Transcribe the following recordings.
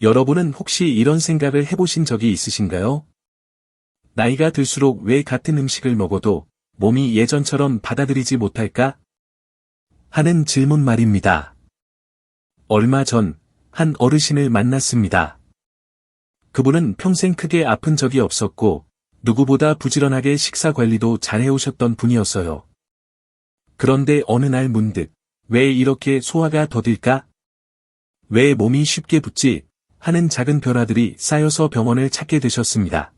여러분은 혹시 이런 생각을 해보신 적이 있으신가요? 나이가 들수록 왜 같은 음식을 먹어도 몸이 예전처럼 받아들이지 못할까? 하는 질문 말입니다. 얼마 전, 한 어르신을 만났습니다. 그분은 평생 크게 아픈 적이 없었고, 누구보다 부지런하게 식사 관리도 잘 해오셨던 분이었어요. 그런데 어느 날 문득, 왜 이렇게 소화가 더딜까? 왜 몸이 쉽게 붓지? 하는 작은 변화들이 쌓여서 병원을 찾게 되셨습니다.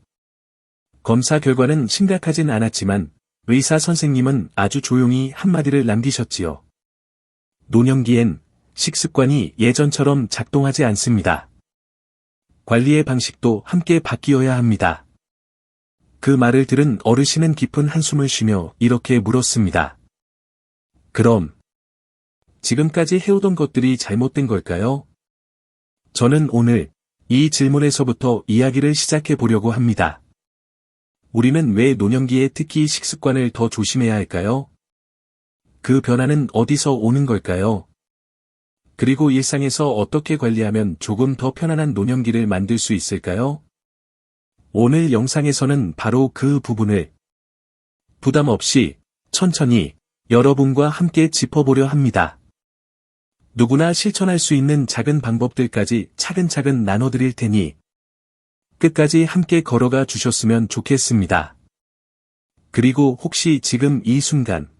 검사 결과는 심각하진 않았지만, 의사 선생님은 아주 조용히 한마디를 남기셨지요. 노년기엔 식습관이 예전처럼 작동하지 않습니다. 관리의 방식도 함께 바뀌어야 합니다. 그 말을 들은 어르신은 깊은 한숨을 쉬며 이렇게 물었습니다. 그럼 지금까지 해오던 것들이 잘못된 걸까요? 저는 오늘 이 질문에서부터 이야기를 시작해 보려고 합니다. 우리는 왜 노년기에 특히 식습관을 더 조심해야 할까요? 그 변화는 어디서 오는 걸까요? 그리고 일상에서 어떻게 관리하면 조금 더 편안한 노년기를 만들 수 있을까요? 오늘 영상에서는 바로 그 부분을 부담 없이 천천히 여러분과 함께 짚어보려 합니다. 누구나 실천할 수 있는 작은 방법들까지 차근차근 나눠드릴 테니 끝까지 함께 걸어가 주셨으면 좋겠습니다. 그리고 혹시 지금 이 순간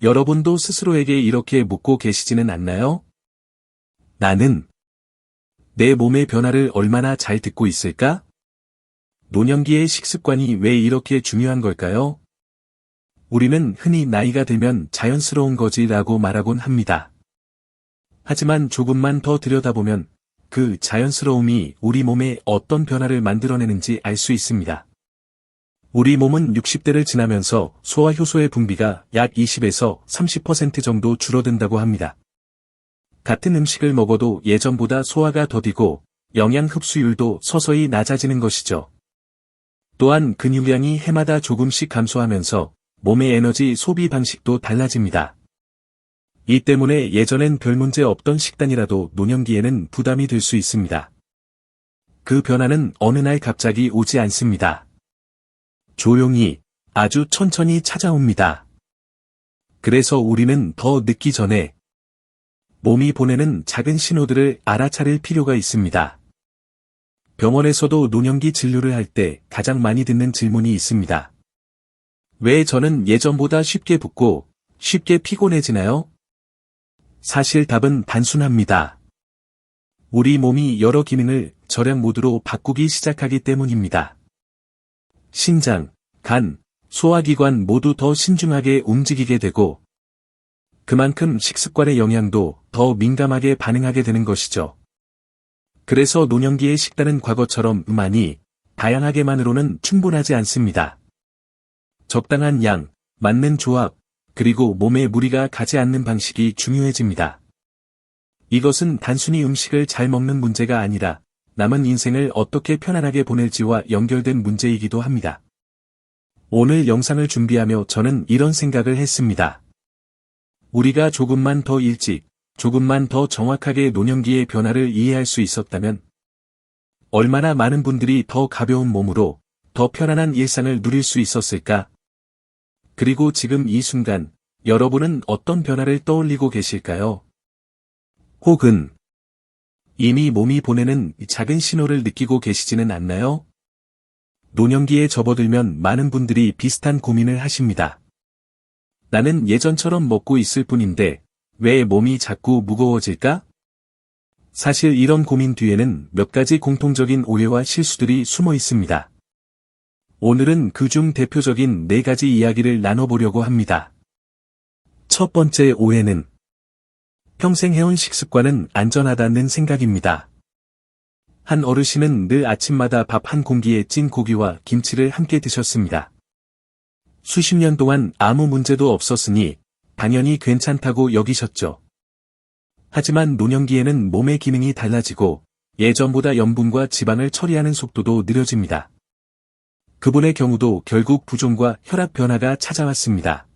여러분도 스스로에게 이렇게 묻고 계시지는 않나요? 나는 내 몸의 변화를 얼마나 잘 듣고 있을까? 노년기의 식습관이 왜 이렇게 중요한 걸까요? 우리는 흔히 나이가 들면 자연스러운 거지라고 말하곤 합니다. 하지만 조금만 더 들여다보면 그 자연스러움이 우리 몸에 어떤 변화를 만들어내는지 알 수 있습니다. 우리 몸은 60대를 지나면서 소화효소의 분비가 약 20에서 30% 정도 줄어든다고 합니다. 같은 음식을 먹어도 예전보다 소화가 더디고 영양 흡수율도 서서히 낮아지는 것이죠. 또한 근육량이 해마다 조금씩 감소하면서 몸의 에너지 소비 방식도 달라집니다. 이 때문에 예전엔 별 문제 없던 식단이라도 노년기에는 부담이 될 수 있습니다. 그 변화는 어느 날 갑자기 오지 않습니다. 조용히, 아주 천천히 찾아옵니다. 그래서 우리는 더 늦기 전에 몸이 보내는 작은 신호들을 알아차릴 필요가 있습니다. 병원에서도 노년기 진료를 할 때 가장 많이 듣는 질문이 있습니다. 왜 저는 예전보다 쉽게 붓고 쉽게 피곤해지나요? 사실 답은 단순합니다. 우리 몸이 여러 기능을 절약 모드로 바꾸기 시작하기 때문입니다. 신장, 간, 소화기관 모두 더 신중하게 움직이게 되고 그만큼 식습관의 영향도 더 민감하게 반응하게 되는 것이죠. 그래서 노년기의 식단은 과거처럼 많이, 다양하게만으로는 충분하지 않습니다. 적당한 양, 맞는 조합, 그리고 몸에 무리가 가지 않는 방식이 중요해집니다. 이것은 단순히 음식을 잘 먹는 문제가 아니라 남은 인생을 어떻게 편안하게 보낼지와 연결된 문제이기도 합니다. 오늘 영상을 준비하며 저는 이런 생각을 했습니다. 우리가 조금만 더 일찍, 조금만 더 정확하게 노년기의 변화를 이해할 수 있었다면 얼마나 많은 분들이 더 가벼운 몸으로 더 편안한 일상을 누릴 수 있었을까? 그리고 지금 이 순간 여러분은 어떤 변화를 떠올리고 계실까요? 혹은 이미 몸이 보내는 작은 신호를 느끼고 계시지는 않나요? 노년기에 접어들면 많은 분들이 비슷한 고민을 하십니다. 나는 예전처럼 먹고 있을 뿐인데 왜 몸이 자꾸 무거워질까? 사실 이런 고민 뒤에는 몇 가지 공통적인 오해와 실수들이 숨어 있습니다. 오늘은 그중 대표적인 4가지 이야기를 나눠보려고 합니다. 첫 번째 오해는 평생 해온 식습관은 안전하다는 생각입니다. 한 어르신은 늘 아침마다 밥 한 공기에 찐 고기와 김치를 함께 드셨습니다. 수십 년 동안 아무 문제도 없었으니 당연히 괜찮다고 여기셨죠. 하지만 노년기에는 몸의 기능이 달라지고 예전보다 염분과 지방을 처리하는 속도도 느려집니다. 그분의 경우도 결국 부종과 혈압 변화가 찾아왔습니다.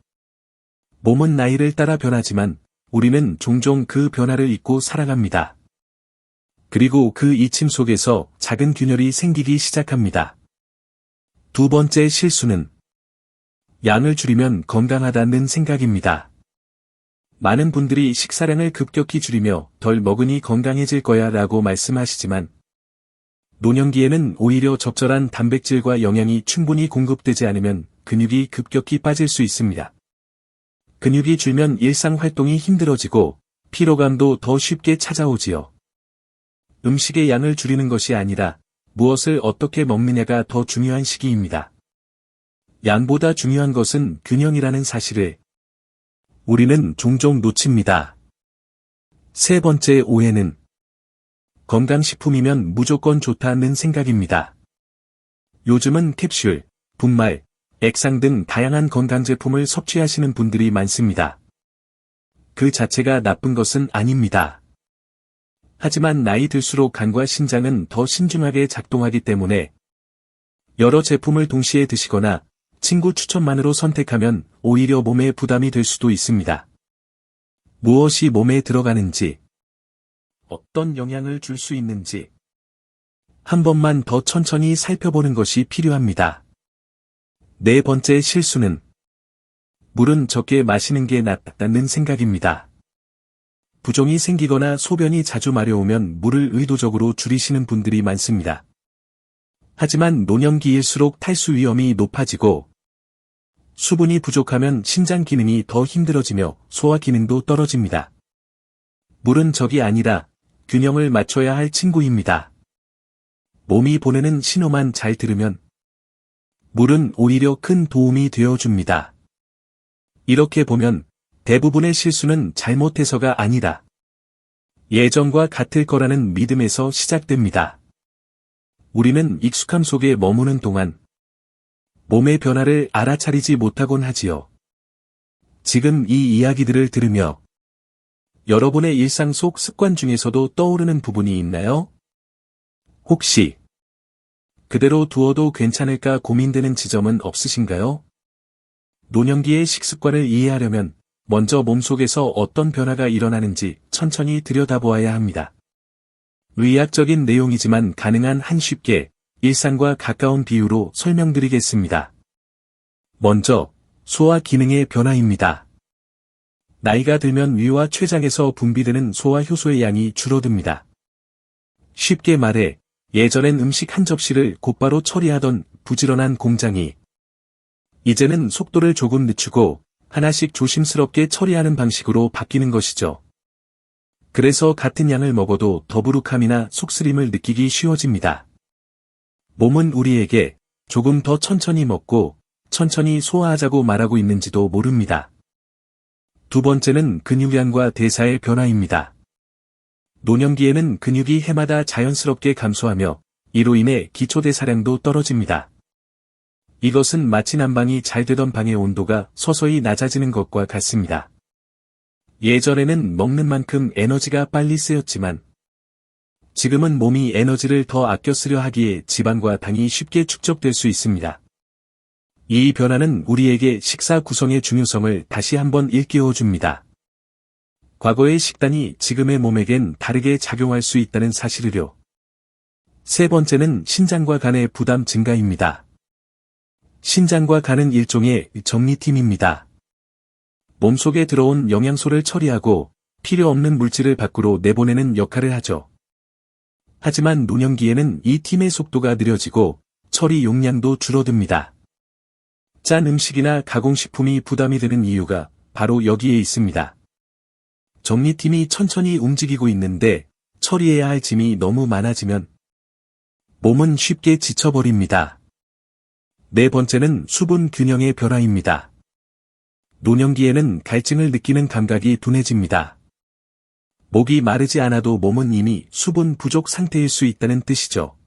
몸은 나이를 따라 변하지만 우리는 종종 그 변화를 잊고 살아갑니다. 그리고 그 이침 속에서 작은 균열이 생기기 시작합니다. 두 번째 실수는 양을 줄이면 건강하다는 생각입니다. 많은 분들이 식사량을 급격히 줄이며 덜 먹으니 건강해질 거야 라고 말씀하시지만 노년기에는 오히려 적절한 단백질과 영양이 충분히 공급되지 않으면 근육이 급격히 빠질 수 있습니다. 근육이 줄면 일상 활동이 힘들어지고 피로감도 더 쉽게 찾아오지요. 음식의 양을 줄이는 것이 아니라 무엇을 어떻게 먹느냐가 더 중요한 시기입니다. 양보다 중요한 것은 균형이라는 사실을 우리는 종종 놓칩니다. 세 번째 오해는 건강식품이면 무조건 좋다는 생각입니다. 요즘은 캡슐, 분말, 액상 등 다양한 건강제품을 섭취하시는 분들이 많습니다. 그 자체가 나쁜 것은 아닙니다. 하지만 나이 들수록 간과 신장은 더 신중하게 작동하기 때문에 여러 제품을 동시에 드시거나 친구 추천만으로 선택하면 오히려 몸에 부담이 될 수도 있습니다. 무엇이 몸에 들어가는지, 어떤 영향을 줄 수 있는지 한 번만 더 천천히 살펴보는 것이 필요합니다. 네 번째 실수는 물은 적게 마시는 게 낫다는 생각입니다. 부종이 생기거나 소변이 자주 마려우면 물을 의도적으로 줄이시는 분들이 많습니다. 하지만 노년기일수록 탈수 위험이 높아지고 수분이 부족하면 신장 기능이 더 힘들어지며 소화 기능도 떨어집니다. 물은 적이 아니라 균형을 맞춰야 할 친구입니다. 몸이 보내는 신호만 잘 들으면 물은 오히려 큰 도움이 되어줍니다. 이렇게 보면 대부분의 실수는 잘못해서가 아니라 예전과 같을 거라는 믿음에서 시작됩니다. 우리는 익숙함 속에 머무는 동안 몸의 변화를 알아차리지 못하곤 하지요. 지금 이 이야기들을 들으며 여러분의 일상 속 습관 중에서도 떠오르는 부분이 있나요? 혹시 그대로 두어도 괜찮을까 고민되는 지점은 없으신가요? 노년기의 식습관을 이해하려면 먼저 몸속에서 어떤 변화가 일어나는지 천천히 들여다보아야 합니다. 의학적인 내용이지만 가능한 한 쉽게 일상과 가까운 비유로 설명드리겠습니다. 먼저 소화 기능의 변화입니다. 나이가 들면 위와 췌장에서 분비되는 소화 효소의 양이 줄어듭니다. 쉽게 말해 예전엔 음식 한 접시를 곧바로 처리하던 부지런한 공장이 이제는 속도를 조금 늦추고 하나씩 조심스럽게 처리하는 방식으로 바뀌는 것이죠. 그래서 같은 양을 먹어도 더부룩함이나 속쓰림을 느끼기 쉬워집니다. 몸은 우리에게 조금 더 천천히 먹고 천천히 소화하자고 말하고 있는지도 모릅니다. 두 번째는 근육량과 대사의 변화입니다. 노년기에는 근육이 해마다 자연스럽게 감소하며 이로 인해 기초대사량도 떨어집니다. 이것은 마치 난방이 잘 되던 방의 온도가 서서히 낮아지는 것과 같습니다. 예전에는 먹는 만큼 에너지가 빨리 쓰였지만 지금은 몸이 에너지를 더 아껴 쓰려 하기에 지방과 당이 쉽게 축적될 수 있습니다. 이 변화는 우리에게 식사 구성의 중요성을 다시 한번 일깨워 줍니다. 과거의 식단이 지금의 몸에겐 다르게 작용할 수 있다는 사실을요. 세 번째는 신장과 간의 부담 증가입니다. 신장과 간은 일종의 정리팀입니다. 몸속에 들어온 영양소를 처리하고 필요 없는 물질을 밖으로 내보내는 역할을 하죠. 하지만 노년기에는 이 팀의 속도가 느려지고 처리 용량도 줄어듭니다. 짠 음식이나 가공식품이 부담이 되는 이유가 바로 여기에 있습니다. 정리팀이 천천히 움직이고 있는데 처리해야 할 짐이 너무 많아지면 몸은 쉽게 지쳐버립니다. 네 번째는 수분 균형의 변화입니다. 노년기에는 갈증을 느끼는 감각이 둔해집니다. 목이 마르지 않아도 몸은 이미 수분 부족 상태일 수 있다는 뜻이죠.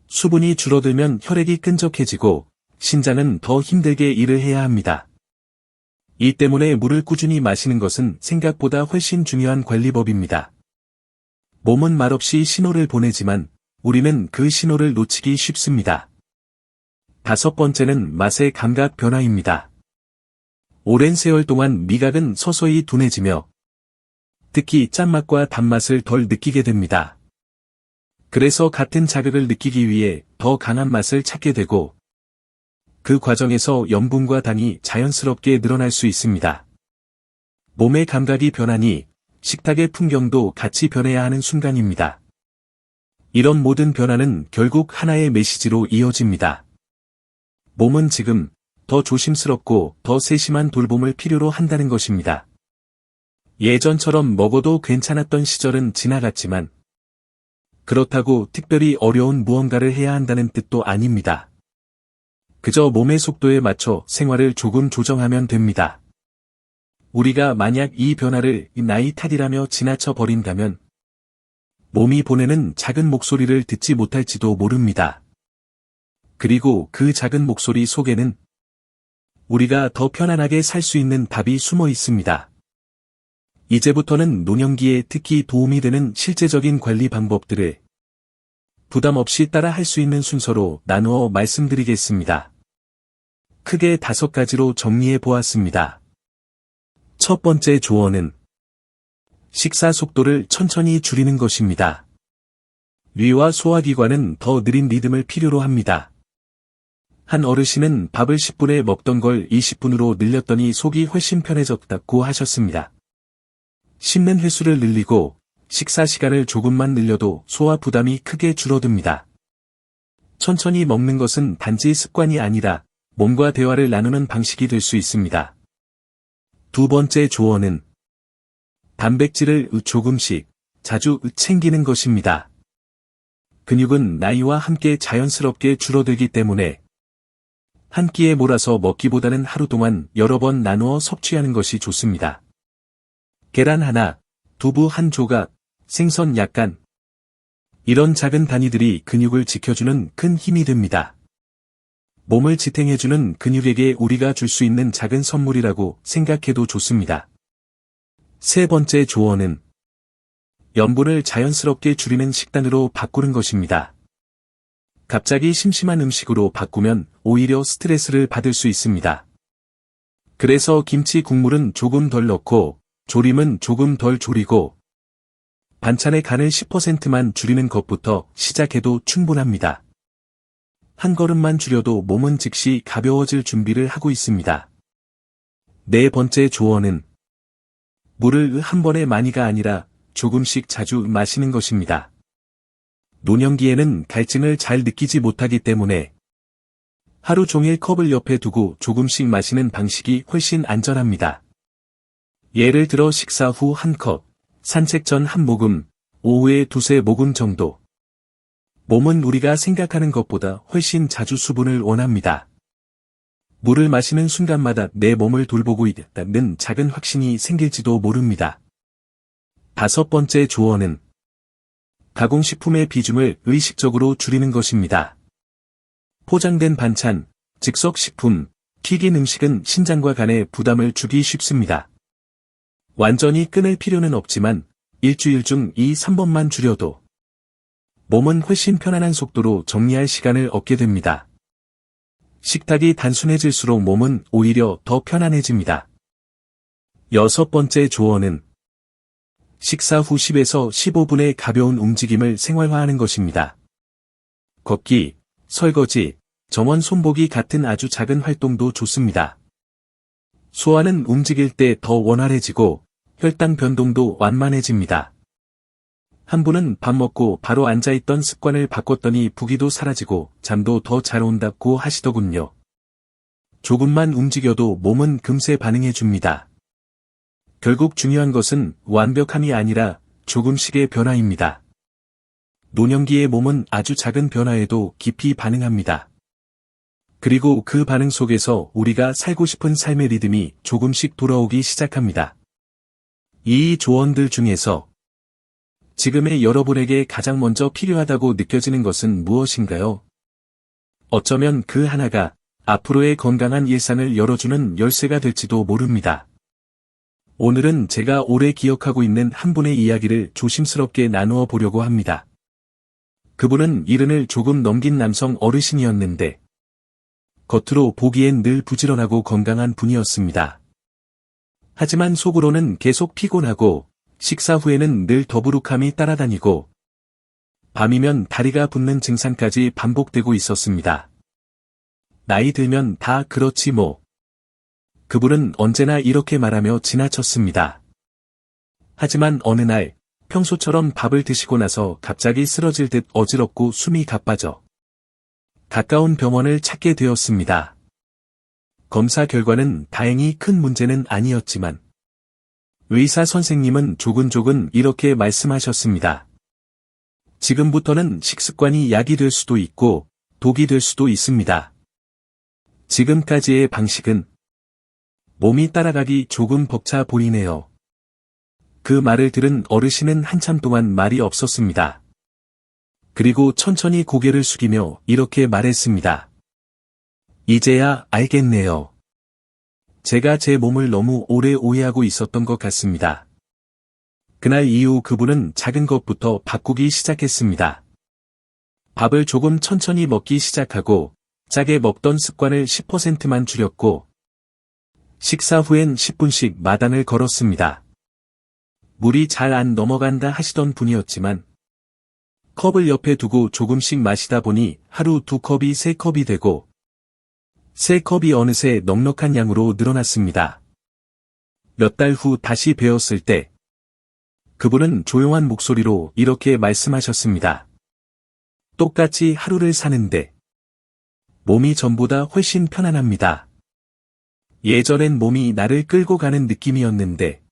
수분이 줄어들면 혈액이 끈적해지고 신장은 더 힘들게 일을 해야 합니다. 이 때문에 물을 꾸준히 마시는 것은 생각보다 훨씬 중요한 관리법입니다. 몸은 말없이 신호를 보내지만 우리는 그 신호를 놓치기 쉽습니다. 다섯 번째는 맛의 감각 변화입니다. 오랜 세월 동안 미각은 서서히 둔해지며 특히 짠맛과 단맛을 덜 느끼게 됩니다. 그래서 같은 자극을 느끼기 위해 더 강한 맛을 찾게 되고, 그 과정에서 염분과 당이 자연스럽게 늘어날 수 있습니다. 몸의 감각이 변하니 식탁의 풍경도 같이 변해야 하는 순간입니다. 이런 모든 변화는 결국 하나의 메시지로 이어집니다. 몸은 지금 더 조심스럽고 더 세심한 돌봄을 필요로 한다는 것입니다. 예전처럼 먹어도 괜찮았던 시절은 지나갔지만, 그렇다고 특별히 어려운 무언가를 해야 한다는 뜻도 아닙니다. 그저 몸의 속도에 맞춰 생활을 조금 조정하면 됩니다. 우리가 만약 이 변화를 나이 탓이라며 지나쳐 버린다면, 몸이 보내는 작은 목소리를 듣지 못할지도 모릅니다. 그리고 그 작은 목소리 속에는 우리가 더 편안하게 살 수 있는 답이 숨어 있습니다. 이제부터는 노년기에 특히 도움이 되는 실제적인 관리 방법들을 부담 없이 따라 할 수 있는 순서로 나누어 말씀드리겠습니다. 크게 5가지로 정리해 보았습니다. 첫 번째 조언은 식사 속도를 천천히 줄이는 것입니다. 뇌와 소화기관은 더 느린 리듬을 필요로 합니다. 한 어르신은 밥을 10분에 먹던 걸 20분으로 늘렸더니 속이 훨씬 편해졌다고 하셨습니다. 씹는 횟수를 늘리고 식사 시간을 조금만 늘려도 소화 부담이 크게 줄어듭니다. 천천히 먹는 것은 단지 습관이 아니라 몸과 대화를 나누는 방식이 될 수 있습니다. 두 번째 조언은 단백질을 조금씩 자주 챙기는 것입니다. 근육은 나이와 함께 자연스럽게 줄어들기 때문에 한 끼에 몰아서 먹기보다는 하루 동안 여러 번 나누어 섭취하는 것이 좋습니다. 계란 하나, 두부 한 조각, 생선 약간. 이런 작은 단위들이 근육을 지켜주는 큰 힘이 됩니다. 몸을 지탱해주는 근육에게 우리가 줄 수 있는 작은 선물이라고 생각해도 좋습니다. 세 번째 조언은 염분을 자연스럽게 줄이는 식단으로 바꾸는 것입니다. 갑자기 심심한 음식으로 바꾸면 오히려 스트레스를 받을 수 있습니다. 그래서 김치 국물은 조금 덜 넣고 조림은 조금 덜 졸이고 반찬의 간을 10%만 줄이는 것부터 시작해도 충분합니다. 한 걸음만 줄여도 몸은 즉시 가벼워질 준비를 하고 있습니다. 네 번째 조언은 물을 한 번에 많이가 아니라 조금씩 자주 마시는 것입니다. 노년기에는 갈증을 잘 느끼지 못하기 때문에 하루 종일 컵을 옆에 두고 조금씩 마시는 방식이 훨씬 안전합니다. 예를 들어 식사 후 1컵, 산책 전 1모금, 오후에 2~3모금 정도. 몸은 우리가 생각하는 것보다 훨씬 자주 수분을 원합니다. 물을 마시는 순간마다 내 몸을 돌보고 있다는 작은 확신이 생길지도 모릅니다. 5번째 조언은 가공식품의 비중을 의식적으로 줄이는 것입니다. 포장된 반찬, 즉석식품, 튀긴 음식은 신장과 간에 부담을 주기 쉽습니다. 완전히 끊을 필요는 없지만 일주일 중 2~3번만 줄여도 몸은 훨씬 편안한 속도로 정리할 시간을 얻게 됩니다. 식탁이 단순해질수록 몸은 오히려 더 편안해집니다. 6번째 조언은 식사 후 10에서 15분의 가벼운 움직임을 생활화하는 것입니다. 걷기, 설거지, 정원 손보기 같은 아주 작은 활동도 좋습니다. 소화는 움직일 때 더 원활해지고 혈당 변동도 완만해집니다. 한 분은 밥 먹고 바로 앉아있던 습관을 바꿨더니 부기도 사라지고 잠도 더 잘 온다고 하시더군요. 조금만 움직여도 몸은 금세 반응해줍니다. 결국 중요한 것은 완벽함이 아니라 조금씩의 변화입니다. 노년기의 몸은 아주 작은 변화에도 깊이 반응합니다. 그리고 그 반응 속에서 우리가 살고 싶은 삶의 리듬이 조금씩 돌아오기 시작합니다. 이 조언들 중에서 지금의 여러분에게 가장 먼저 필요하다고 느껴지는 것은 무엇인가요? 어쩌면 그 하나가 앞으로의 건강한 일상을 열어주는 열쇠가 될지도 모릅니다. 오늘은 제가 오래 기억하고 있는 한 분의 이야기를 조심스럽게 나누어 보려고 합니다. 그분은 70을 조금 넘긴 남성 어르신이었는데 겉으로 보기엔 늘 부지런하고 건강한 분이었습니다. 하지만 속으로는 계속 피곤하고 식사 후에는 늘 더부룩함이 따라다니고 밤이면 다리가 붓는 증상까지 반복되고 있었습니다. 나이 들면 다 그렇지 뭐. 그분은 언제나 이렇게 말하며 지나쳤습니다. 하지만 어느 날 평소처럼 밥을 드시고 나서 갑자기 쓰러질 듯 어지럽고 숨이 가빠져 가까운 병원을 찾게 되었습니다. 검사 결과는 다행히 큰 문제는 아니었지만 의사 선생님은 조근조근 이렇게 말씀하셨습니다. 지금부터는 식습관이 약이 될 수도 있고 독이 될 수도 있습니다. 지금까지의 방식은 몸이 따라가기 조금 벅차 보이네요. 그 말을 들은 어르신은 한참 동안 말이 없었습니다. 그리고 천천히 고개를 숙이며 이렇게 말했습니다. 이제야 알겠네요. 제가 제 몸을 너무 오래 오해하고 있었던 것 같습니다. 그날 이후 그분은 작은 것부터 바꾸기 시작했습니다. 밥을 조금 천천히 먹기 시작하고 짜게 먹던 습관을 10%만 줄였고 식사 후엔 10분씩 마당을 걸었습니다. 물이 잘 안 넘어간다 하시던 분이었지만 컵을 옆에 두고 조금씩 마시다 보니 하루 2컵이 3컵이 되고 3컵이 어느새 넉넉한 양으로 늘어났습니다. 몇 달 후 다시 배웠을 때 그분은 조용한 목소리로 이렇게 말씀하셨습니다. 똑같이 하루를 사는데 몸이 전보다 훨씬 편안합니다. 예전엔 몸이 나를 끌고 가는 느낌이었는데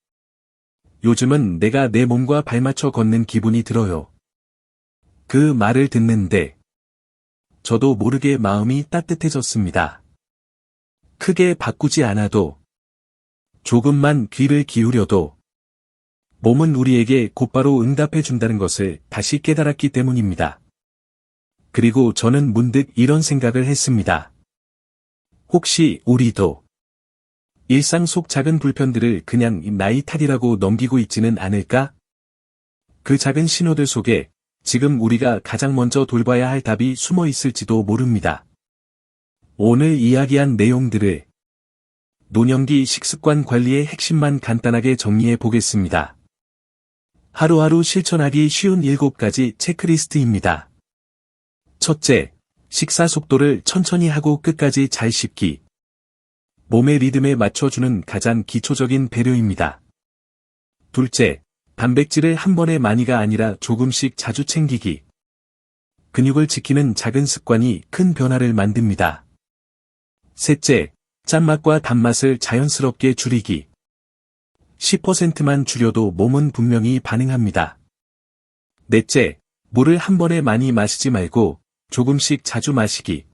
요즘은 내가 내 몸과 발맞춰 걷는 기분이 들어요. 그 말을 듣는데 저도 모르게 마음이 따뜻해졌습니다. 크게 바꾸지 않아도 조금만 귀를 기울여도 몸은 우리에게 곧바로 응답해 준다는 것을 다시 깨달았기 때문입니다. 그리고 저는 문득 이런 생각을 했습니다. 혹시 우리도 일상 속 작은 불편들을 그냥 나이 탓이라고 넘기고 있지는 않을까? 그 작은 신호들 속에 지금 우리가 가장 먼저 돌봐야 할 답이 숨어 있을지도 모릅니다. 오늘 이야기한 내용들을 노년기 식습관 관리의 핵심만 간단하게 정리해 보겠습니다. 하루하루 실천하기 쉬운 7가지 체크리스트입니다. 첫째, 식사 속도를 천천히 하고 끝까지 잘 씹기. 몸의 리듬에 맞춰주는 가장 기초적인 배려입니다. 둘째, 단백질을 한 번에 많이가 아니라 조금씩 자주 챙기기. 근육을 지키는 작은 습관이 큰 변화를 만듭니다. 셋째, 짠맛과 단맛을 자연스럽게 줄이기. 10%만 줄여도 몸은 분명히 반응합니다. 넷째, 물을 한 번에 많이 마시지 말고 조금씩 자주 마시기.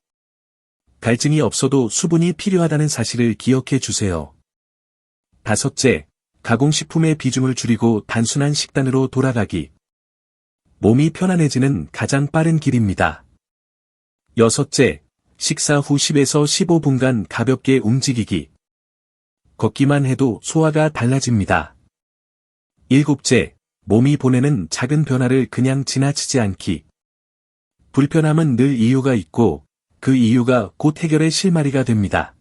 갈증이 없어도 수분이 필요하다는 사실을 기억해 주세요. 다섯째, 가공식품의 비중을 줄이고 단순한 식단으로 돌아가기. 몸이 편안해지는 가장 빠른 길입니다. 여섯째, 식사 후 10에서 15분간 가볍게 움직이기. 걷기만 해도 소화가 달라집니다. 일곱째, 몸이 보내는 작은 변화를 그냥 지나치지 않기. 불편함은 늘 이유가 있고 그 이유가 곧 해결의 실마리가 됩니다.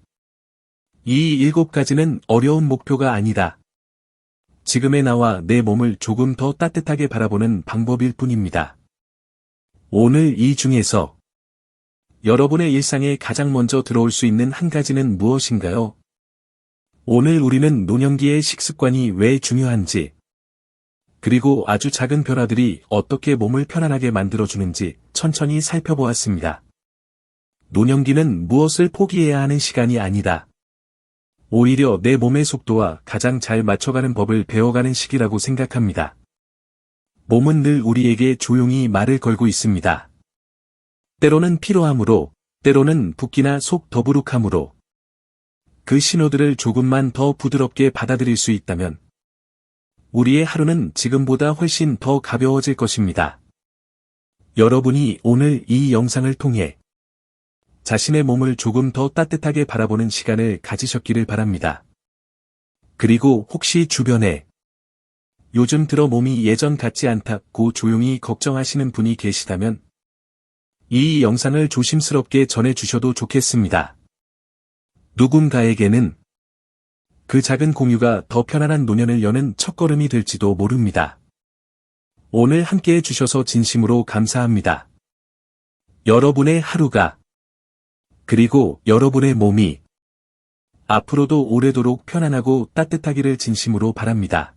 이 7가지는 어려운 목표가 아니다. 지금의 나와 내 몸을 조금 더 따뜻하게 바라보는 방법일 뿐입니다. 오늘 이 중에서 여러분의 일상에 가장 먼저 들어올 수 있는 한 가지는 무엇인가요? 오늘 우리는 노년기의 식습관이 왜 중요한지, 그리고 아주 작은 변화들이 어떻게 몸을 편안하게 만들어주는지 천천히 살펴보았습니다. 노년기는 무엇을 포기해야 하는 시간이 아니다. 오히려 내 몸의 속도와 가장 잘 맞춰가는 법을 배워가는 시기라고 생각합니다. 몸은 늘 우리에게 조용히 말을 걸고 있습니다. 때로는 피로함으로, 때로는 붓기나 속 더부룩함으로. 그 신호들을 조금만 더 부드럽게 받아들일 수 있다면 우리의 하루는 지금보다 훨씬 더 가벼워질 것입니다. 여러분이 오늘 이 영상을 통해 자신의 몸을 조금 더 따뜻하게 바라보는 시간을 가지셨기를 바랍니다. 그리고 혹시 주변에 요즘 들어 몸이 예전 같지 않다고 조용히 걱정하시는 분이 계시다면 이 영상을 조심스럽게 전해주셔도 좋겠습니다. 누군가에게는 그 작은 공유가 더 편안한 노년을 여는 첫걸음이 될지도 모릅니다. 오늘 함께 해주셔서 진심으로 감사합니다. 여러분의 하루가, 그리고 여러분의 몸이 앞으로도 오래도록 편안하고 따뜻하기를 진심으로 바랍니다.